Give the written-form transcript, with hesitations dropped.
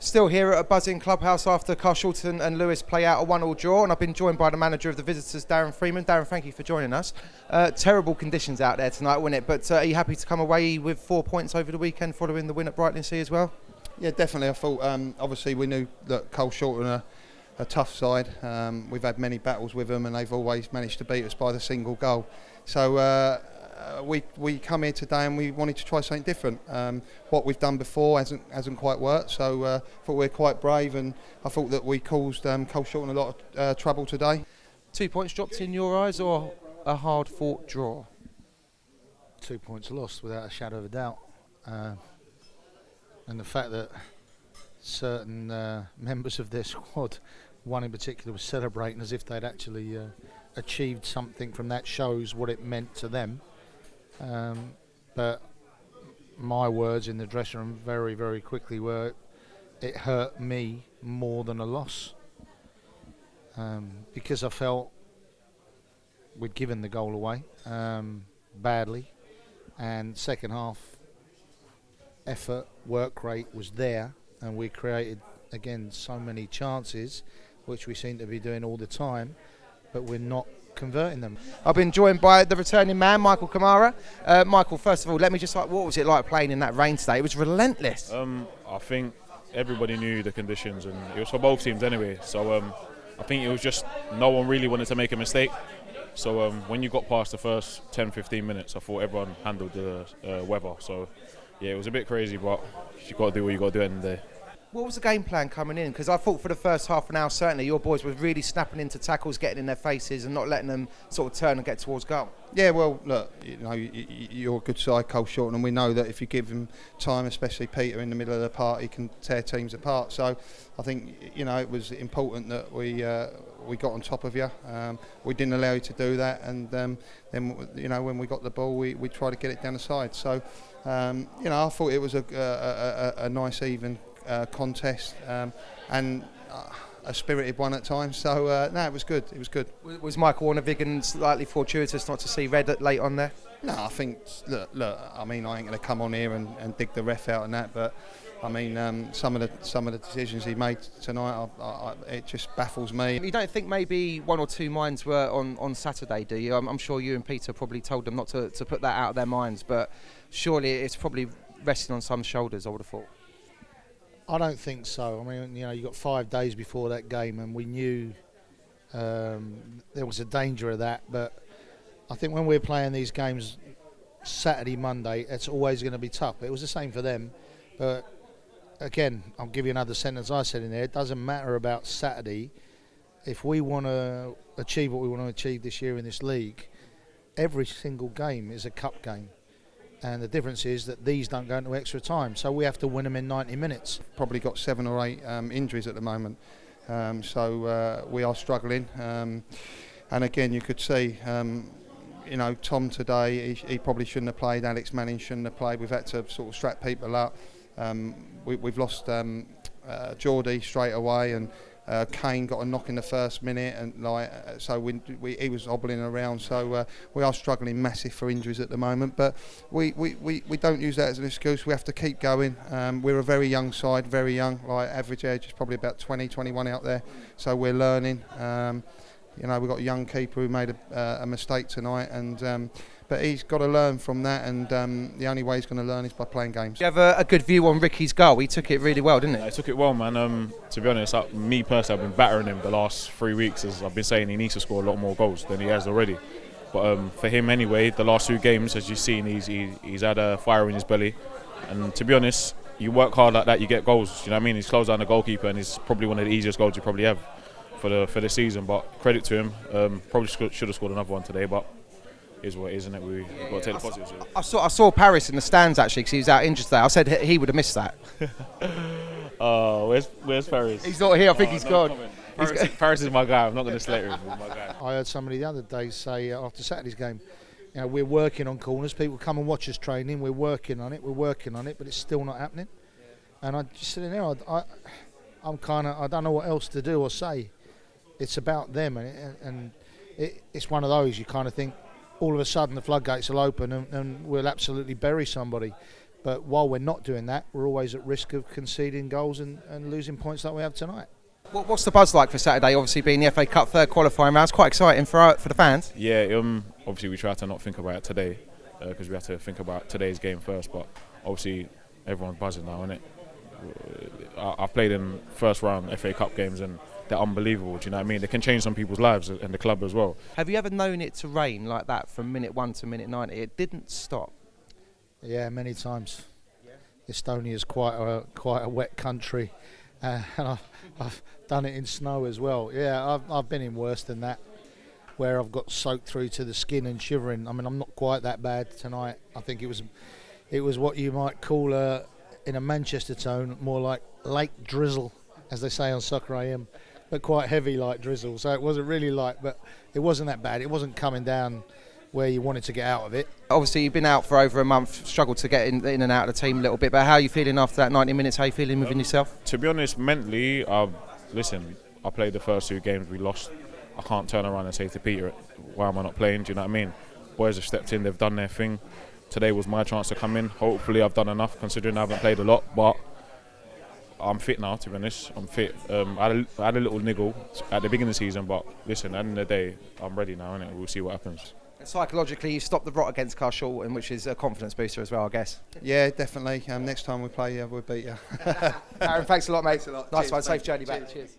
Still here at a buzzing clubhouse after Carshalton and Lewes play out a 1-1 draw, and I've been joined by the manager of the visitors, Darren Freeman. Darren, thank you for joining us. Terrible conditions out there tonight, wasn't it? But are you happy to come away with 4 points over the weekend following the win at Brightlingsea as well? Yeah, definitely. I thought, obviously we knew that Carshalton are a tough side. We've had many battles with them and they've always managed to beat us by the single goal. So we come here today and we wanted to try something different. What we've done before hasn't quite worked, so I thought we're quite brave, and I thought that we caused Carshalton a lot of trouble today. 2 points dropped in your eyes, or a hard-fought draw? 2 points lost without a shadow of a doubt. And the fact that certain members of their squad, one in particular, was celebrating as if they'd actually achieved something from that shows what it meant to them. But my words in the dressing room very, very quickly were, it hurt me more than a loss, because I felt we'd given the goal away badly, and second half effort, work rate was there, and we created again so many chances, which we seem to be doing all the time, but we're not converting them. I've been joined by the returning man, Michael Kamara. Michael, first of all, let me just what was it like playing in that rain today? It was relentless. I think everybody knew the conditions, and it was for both teams anyway. So I think it was just no one really wanted to make a mistake. So when you got past the first 10-15 minutes, I thought everyone handled the weather. So yeah, it was a bit crazy, but you got to do what you got to do at the end of the day. What was the game plan coming in? Because I thought for the first half an hour, certainly, your boys were really snapping into tackles, getting in their faces and not letting them sort of turn and get towards goal. Yeah, well, look, you know, you're a good side, Carshalton, and we know that if you give him time, especially Peter in the middle of the park, he can tear teams apart. So I think, you know, it was important that we got on top of you. We didn't allow you to do that, and then, you know, when we got the ball, we tried to get it down the side. So, you know, I thought it was a nice, even contest, and a spirited one at times. So no, it was good. It was good. Was Michael Warner-Vigan slightly fortuitous not to see red late on there? No, I think look. I mean, I ain't going to come on here and dig the ref out and that, but I mean, some of the decisions he made tonight, it just baffles me. You don't think maybe one or two minds were on Saturday, do you? I'm sure you and Peter probably told them not to put that out of their minds, but surely it's probably resting on some shoulders, I would have thought. I don't think so. I mean, you know, you got 5 days before that game, and we knew there was a danger of that. But I think when we're playing these games Saturday, Monday, it's always going to be tough. It was the same for them. But again, I'll give you another sentence I said in there. It doesn't matter about Saturday. If we want to achieve what we want to achieve this year in this league, every single game is a cup game. And the difference is that these don't go into extra time, so we have to win them in 90 minutes. Probably got 7 or 8 injuries at the moment, so we are struggling. And again, you could see, you know, Tom today, he probably shouldn't have played. Alex Manning shouldn't have played. We've had to sort of strap people up. We've lost Geordie straight away, and Kane got a knock in the first minute, and so he was hobbling around. So we are struggling massive for injuries at the moment, but we don't use that as an excuse. We have to keep going. We're a very young side, very young. Like average age is probably about 20, 21 out there. So we're learning. You know, we've got a young keeper who made a mistake tonight, and but he's got to learn from that, and the only way he's going to learn is by playing games. You have a good view on Ricky's goal. He took it really well, didn't he? I took it well, man. To be honest, me personally, I've been battering him the last 3 weeks, as I've been saying he needs to score a lot more goals than he has already. But for him anyway, the last 2 games, as you've seen, he's had a fire in his belly. And to be honest, you work hard like that, you get goals. You know what I mean? He's closed down the goalkeeper, and it's probably one of the easiest goals you probably have for the season. But credit to him. Probably should have scored another one today, but is what it is, isn't it? We've got to take the positives. I saw Paris in the stands actually, because he was out injured today. I said he would have missed that. Oh, where's Paris? He's not here. I think he's gone. Paris is my guy. I'm not going to slate him. He's my guy. I heard somebody the other day say after Saturday's game, you know, we're working on corners. People come and watch us training. We're working on it, but it's still not happening. And I just sitting there, I'm kind of, I don't know what else to do or say. It's about them, and it's one of those you kind of think, all of a sudden the floodgates will open and we'll absolutely bury somebody. But while we're not doing that, we're always at risk of conceding goals and losing points like we have tonight. What's the buzz like for Saturday? Obviously, being the FA Cup third qualifying round, it's quite exciting for the fans. Yeah, obviously we try to not think about it today because we have to think about today's game first. But obviously, everyone's buzzing now, isn't it? I've played in first round FA Cup games and they're unbelievable. Do you know what I mean? They can change some people's lives and the club as well. Have you ever known it to rain like that from minute 1 to minute 90? It didn't stop. Yeah, many times. Estonia's quite a wet country, and I've done it in snow as well. Yeah, I've been in worse than that, where I've got soaked through to the skin and shivering. I mean, I'm not quite that bad tonight. I think it was what you might call in a Manchester tone, more like lake drizzle, as they say on Soccer AM, but quite heavy light drizzle. So it wasn't really light, but it wasn't that bad. It wasn't coming down where you wanted to get out of it. Obviously, you've been out for over a month, struggled to get in and out of the team a little bit, but how are you feeling after that 90 minutes? How are you feeling within yourself? To be honest, mentally, listen, I played the first 2 games, we lost. I can't turn around and say to Peter, why am I not playing? Do you know what I mean? Boys have stepped in, they've done their thing. Today was my chance to come in. Hopefully I've done enough considering I haven't played a lot, but I'm fit now, to be honest. I'm fit. I had a little niggle at the beginning of the season, but listen, at the end of the day, I'm ready now, innit? We'll see what happens. Psychologically, you stopped the rot against Carshalton, which is a confidence booster as well, I guess. Yeah, definitely. Next time we play, we'll beat you. Darren, thanks a lot, mate. Thanks a lot. Nice Cheers, one. mate. Safe journey back. Cheers. Cheers.